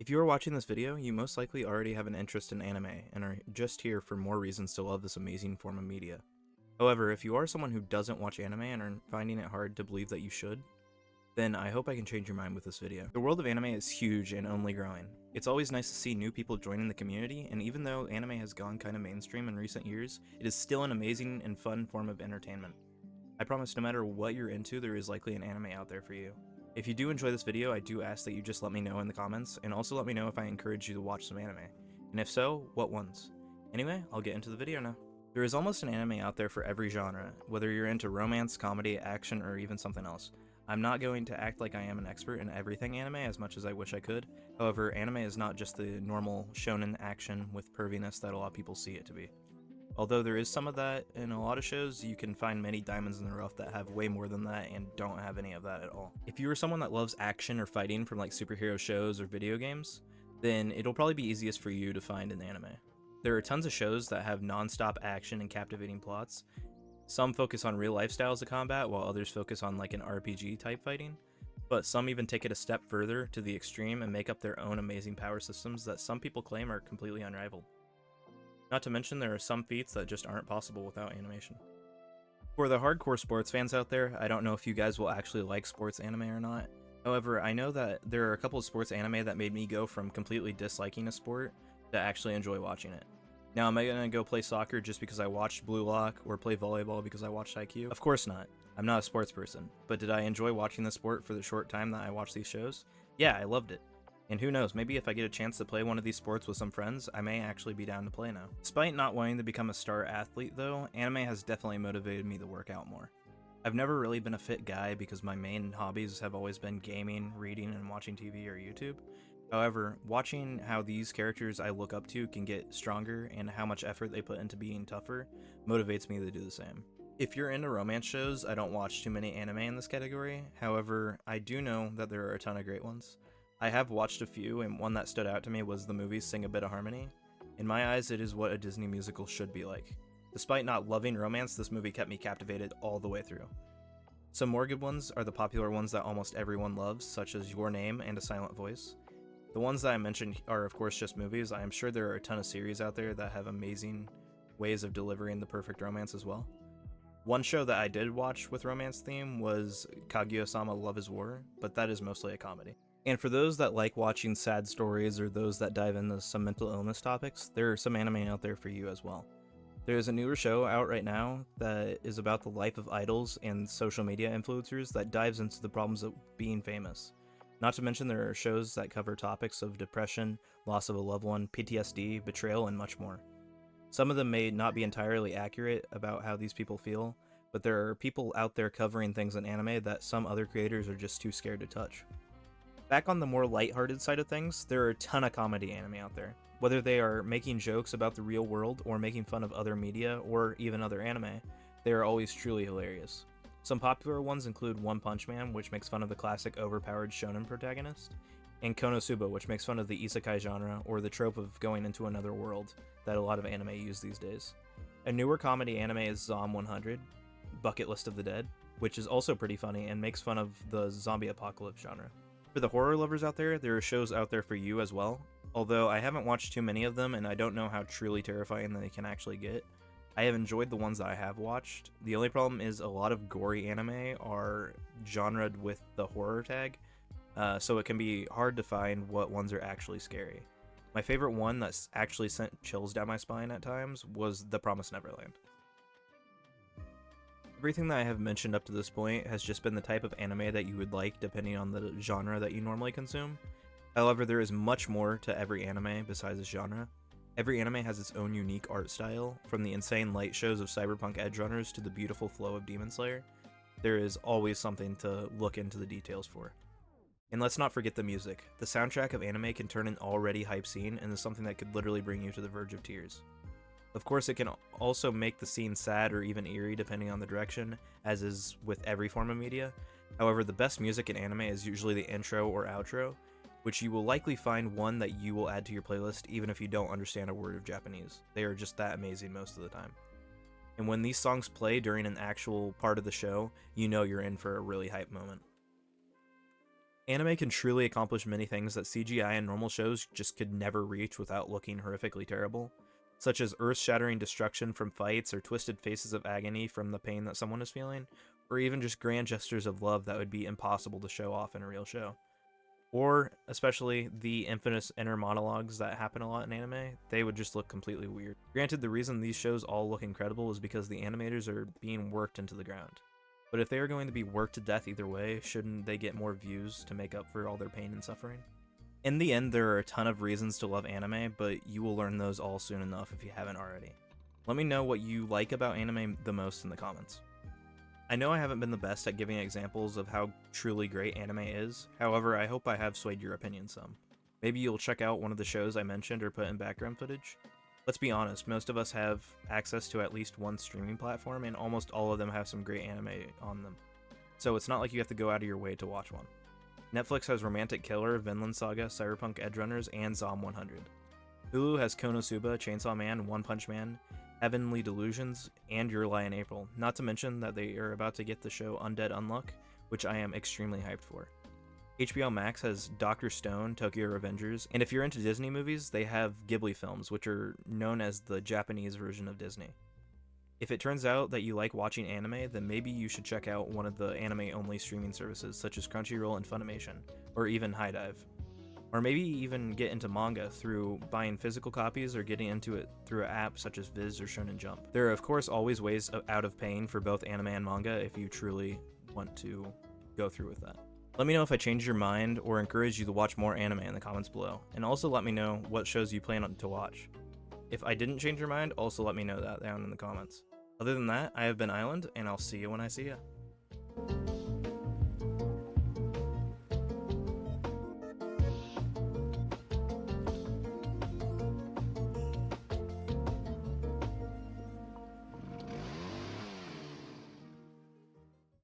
If you are watching this video, you most likely already have an interest in anime and are just here for more reasons to love this amazing form of media. However, if you are someone who doesn't watch anime and are finding it hard to believe that you should, then I hope I can change your mind with this video. The world of anime is huge and only growing. It's always nice to see new people joining the community, and even though anime has gone kinda mainstream in recent years, it is still an amazing and fun form of entertainment. I promise no matter what you're into, there is likely an anime out there for you. If you do enjoy this video, I do ask that you just let me know in the comments, and also let me know if I encourage you to watch some anime. And if so, what ones? Anyway, I'll get into the video now. There is almost an anime out there for every genre, whether you're into romance, comedy, action, or even something else. I'm not going to act like I am an expert in everything anime as much as I wish I could. However, anime is not just the normal shonen action with perviness that a lot of people see it to be. Although there is some of that in a lot of shows, you can find many diamonds in the rough that have way more than that and don't have any of that at all. If you are someone that loves action or fighting from like superhero shows or video games, then it'll probably be easiest for you to find in anime. There are tons of shows that have non-stop action and captivating plots. Some focus on real life styles of combat, while others focus on like an RPG type fighting. But some even take it a step further to the extreme and make up their own amazing power systems that some people claim are completely unrivaled. Not to mention there are some feats that just aren't possible without animation. For the hardcore sports fans out there, I don't know if you guys will actually like sports anime or not. However, I know that there are a couple of sports anime that made me go from completely disliking a sport to actually enjoy watching it. Now, am I going to go play soccer just because I watched Blue Lock or play volleyball because I watched IQ? Of course not. I'm not a sports person. But did I enjoy watching the sport for the short time that I watched these shows? Yeah, I loved it. And who knows, maybe if I get a chance to play one of these sports with some friends, I may actually be down to play now. Despite not wanting to become a star athlete though, anime has definitely motivated me to work out more. I've never really been a fit guy because my main hobbies have always been gaming, reading, and watching TV or YouTube. However, watching how these characters I look up to can get stronger and how much effort they put into being tougher motivates me to do the same. If you're into romance shows, I don't watch too many anime in this category. However, I do know that there are a ton of great ones. I have watched a few, and one that stood out to me was the movie Sing a Bit of Harmony. In my eyes, it is what a Disney musical should be like. Despite not loving romance, this movie kept me captivated all the way through. Some more good ones are the popular ones that almost everyone loves, such as Your Name and A Silent Voice. The ones that I mentioned are of course just movies. I am sure there are a ton of series out there that have amazing ways of delivering the perfect romance as well. One show that I did watch with romance theme was Kaguya-sama Love is War, but that is mostly a comedy. And for those that like watching sad stories or those that dive into some mental illness topics, there are some anime out there for you as well. There's a newer show out right now that is about the life of idols and social media influencers that dives into the problems of being famous. Not to mention there are shows that cover topics of depression, loss of a loved one, PTSD, betrayal, and much more. Some of them may not be entirely accurate about how these people feel, but there are people out there covering things in anime that some other creators are just too scared to touch. Back on the more lighthearted side of things, there are a ton of comedy anime out there. Whether they are making jokes about the real world or making fun of other media or even other anime, they are always truly hilarious. Some popular ones include One Punch Man, which makes fun of the classic overpowered shonen protagonist, and Konosuba, which makes fun of the isekai genre or the trope of going into another world that a lot of anime use these days. A newer comedy anime is Zom 100, Bucket List of the Dead, which is also pretty funny and makes fun of the zombie apocalypse genre. For the horror lovers out there are shows out there for you as well, although I haven't watched too many of them and I don't know how truly terrifying they can actually get. I have enjoyed the ones that I have watched. The only problem is a lot of gory anime are genred with the horror tag, so it can be hard to find what ones are actually scary. My favorite one that's actually sent chills down my spine at times was The Promised Neverland. Everything that I have mentioned up to this point has just been the type of anime that you would like depending on the genre that you normally consume. However, there is much more to every anime besides its genre. Every anime has its own unique art style, from the insane light shows of cyberpunk edgerunners to the beautiful flow of Demon Slayer. There is always something to look into the details for. And let's not forget the music. The soundtrack of anime can turn an already hype scene into something that could literally bring you to the verge of tears. Of course, it can also make the scene sad or even eerie depending on the direction, as is with every form of media. However, the best music in anime is usually the intro or outro, which you will likely find one that you will add to your playlist even if you don't understand a word of Japanese. They are just that amazing most of the time. And when these songs play during an actual part of the show, you know you're in for a really hype moment. Anime can truly accomplish many things that CGI and normal shows just could never reach without looking horrifically terrible, such as earth-shattering destruction from fights or twisted faces of agony from the pain that someone is feeling, or even just grand gestures of love that would be impossible to show off in a real show. Or, especially, the infamous inner monologues that happen a lot in anime, they would just look completely weird. Granted, the reason these shows all look incredible is because the animators are being worked into the ground. But if they are going to be worked to death either way, shouldn't they get more views to make up for all their pain and suffering? In the end, there are a ton of reasons to love anime, but you will learn those all soon enough if you haven't already. Let me know what you like about anime the most in the comments. I know I haven't been the best at giving examples of how truly great anime is, however I hope I have swayed your opinion some. Maybe you'll check out one of the shows I mentioned or put in background footage. Let's be honest, most of us have access to at least one streaming platform, and almost all of them have some great anime on them. So it's not like you have to go out of your way to watch one. Netflix has Romantic Killer, Vinland Saga, Cyberpunk Edgerunners, and Zom 100. Hulu has Konosuba, Chainsaw Man, One Punch Man, Heavenly Delusions, and Your Lie in April, not to mention that they are about to get the show Undead Unluck, which I am extremely hyped for. HBO Max has Dr. Stone, Tokyo Revengers, and if you're into Disney movies, they have Ghibli films, which are known as the Japanese version of Disney. If it turns out that you like watching anime, then maybe you should check out one of the anime-only streaming services such as Crunchyroll and Funimation, or even HIDIVE. Or maybe even get into manga through buying physical copies or getting into it through an app such as Viz or Shonen Jump. There are of course always ways out of paying for both anime and manga if you truly want to go through with that. Let me know if I changed your mind or encourage you to watch more anime in the comments below, and also let me know what shows you plan to watch. If I didn't change your mind, also let me know that down in the comments. Other than that, I have been Island, and I'll see you when I see ya.